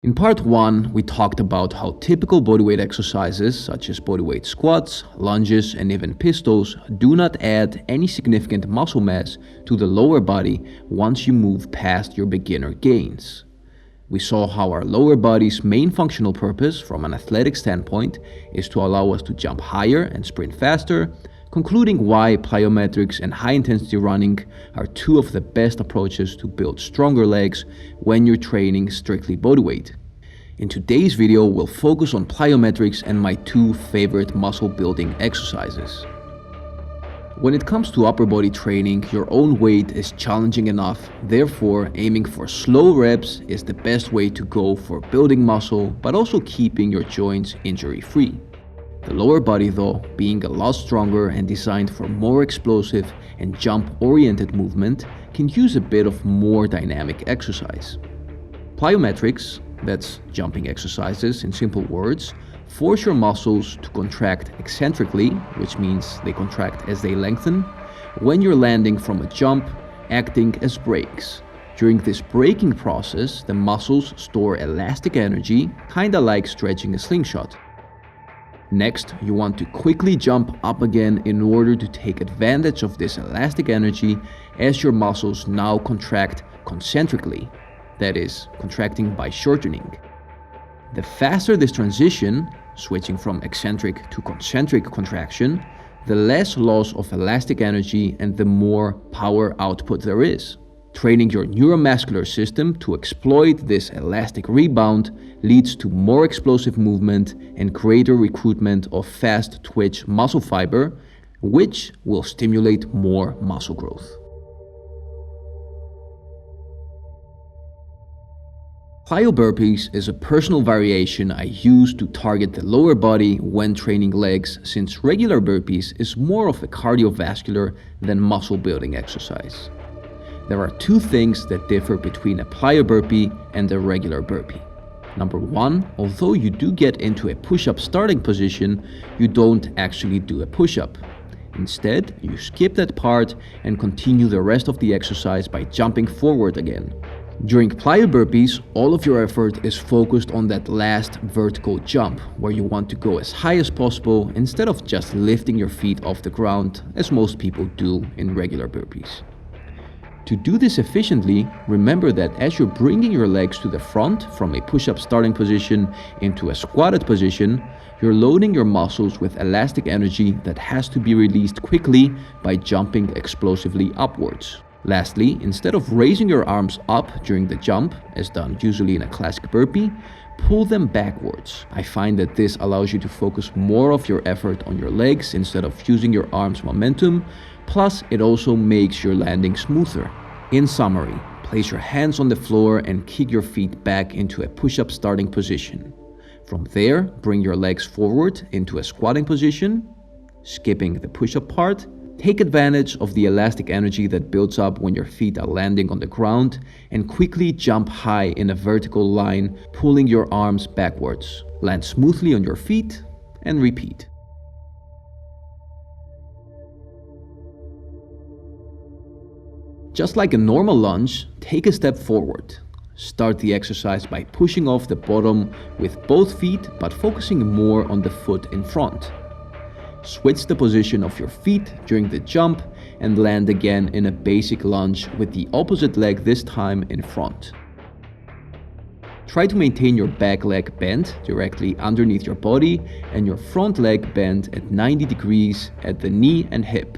In part 1, we talked about how typical bodyweight exercises such as bodyweight squats, lunges, and even pistols do not add any significant muscle mass to the lower body once you move past your beginner gains. We saw how our lower body's main functional purpose from an athletic standpoint is to allow us to jump higher and sprint faster, concluding why plyometrics and high-intensity running are two of the best approaches to build stronger legs when you're training strictly bodyweight. In today's video, we'll focus on plyometrics and my two favorite muscle building exercises. When it comes to upper body training, your own weight is challenging enough, therefore aiming for slow reps is the best way to go for building muscle but also keeping your joints injury-free. The lower body though, being a lot stronger and designed for more explosive and jump-oriented movement, can use a bit of more dynamic exercise. Plyometrics, that's jumping exercises in simple words, force your muscles to contract eccentrically, which means they contract as they lengthen, when you're landing from a jump, acting as brakes. During this braking process, the muscles store elastic energy, kinda like stretching a slingshot. Next, you want to quickly jump up again in order to take advantage of this elastic energy as your muscles now contract concentrically, that is, contracting by shortening. The faster this transition, switching from eccentric to concentric contraction, the less loss of elastic energy and the more power output there is. Training your neuromuscular system to exploit this elastic rebound leads to more explosive movement and greater recruitment of fast twitch muscle fiber, which will stimulate more muscle growth. Plyo-burpees is a personal variation I use to target the lower body when training legs, since regular burpees is more of a cardiovascular than muscle building exercise. There are two things that differ between a plyo burpee and a regular burpee. Number one, although you do get into a push-up starting position, you don't actually do a push-up. Instead, you skip that part and continue the rest of the exercise by jumping forward again. During plyo burpees, all of your effort is focused on that last vertical jump, where you want to go as high as possible instead of just lifting your feet off the ground, as most people do in regular burpees. To do this efficiently, remember that as you're bringing your legs to the front from a push-up starting position into a squatted position, you're loading your muscles with elastic energy that has to be released quickly by jumping explosively upwards. Lastly, instead of raising your arms up during the jump, as done usually in a classic burpee, pull them backwards. I find that this allows you to focus more of your effort on your legs instead of using your arms' momentum, plus it also makes your landing smoother. In summary, place your hands on the floor and kick your feet back into a push-up starting position. From there, bring your legs forward into a squatting position, skipping the push-up part. Take advantage of the elastic energy that builds up when your feet are landing on the ground and quickly jump high in a vertical line, pulling your arms backwards. Land smoothly on your feet and repeat. Just like a normal lunge, take a step forward. Start the exercise by pushing off the bottom with both feet, but focusing more on the foot in front. Switch the position of your feet during the jump and land again in a basic lunge with the opposite leg this time in front. Try to maintain your back leg bent directly underneath your body and your front leg bent at 90 degrees at the knee and hip.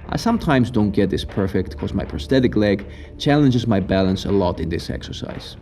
I sometimes don't get this perfect because my prosthetic leg challenges my balance a lot in this exercise.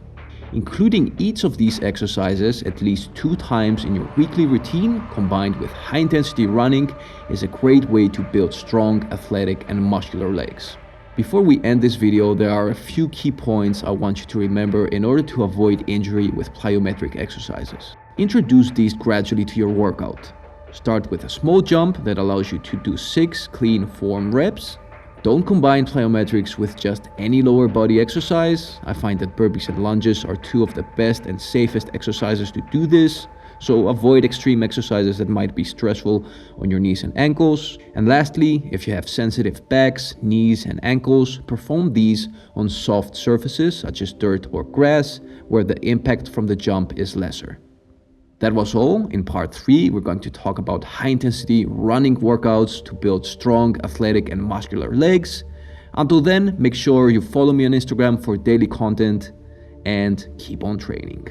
Including each of these exercises at least 2 times in your weekly routine combined with high-intensity running is a great way to build strong, athletic and muscular legs. Before we end this video, there are a few key points I want you to remember in order to avoid injury with plyometric exercises. Introduce these gradually to your workout. Start with a small jump that allows you to do 6 clean form reps. Don't combine plyometrics with just any lower body exercise. I find that burpees and lunges are two of the best and safest exercises to do this, so avoid extreme exercises that might be stressful on your knees and ankles. And lastly, if you have sensitive backs, knees and ankles, perform these on soft surfaces such as dirt or grass, where the impact from the jump is lesser. That was all. In part 3, we're going to talk about high-intensity running workouts to build strong, athletic and muscular legs. Until then, make sure you follow me on Instagram for daily content and keep on training.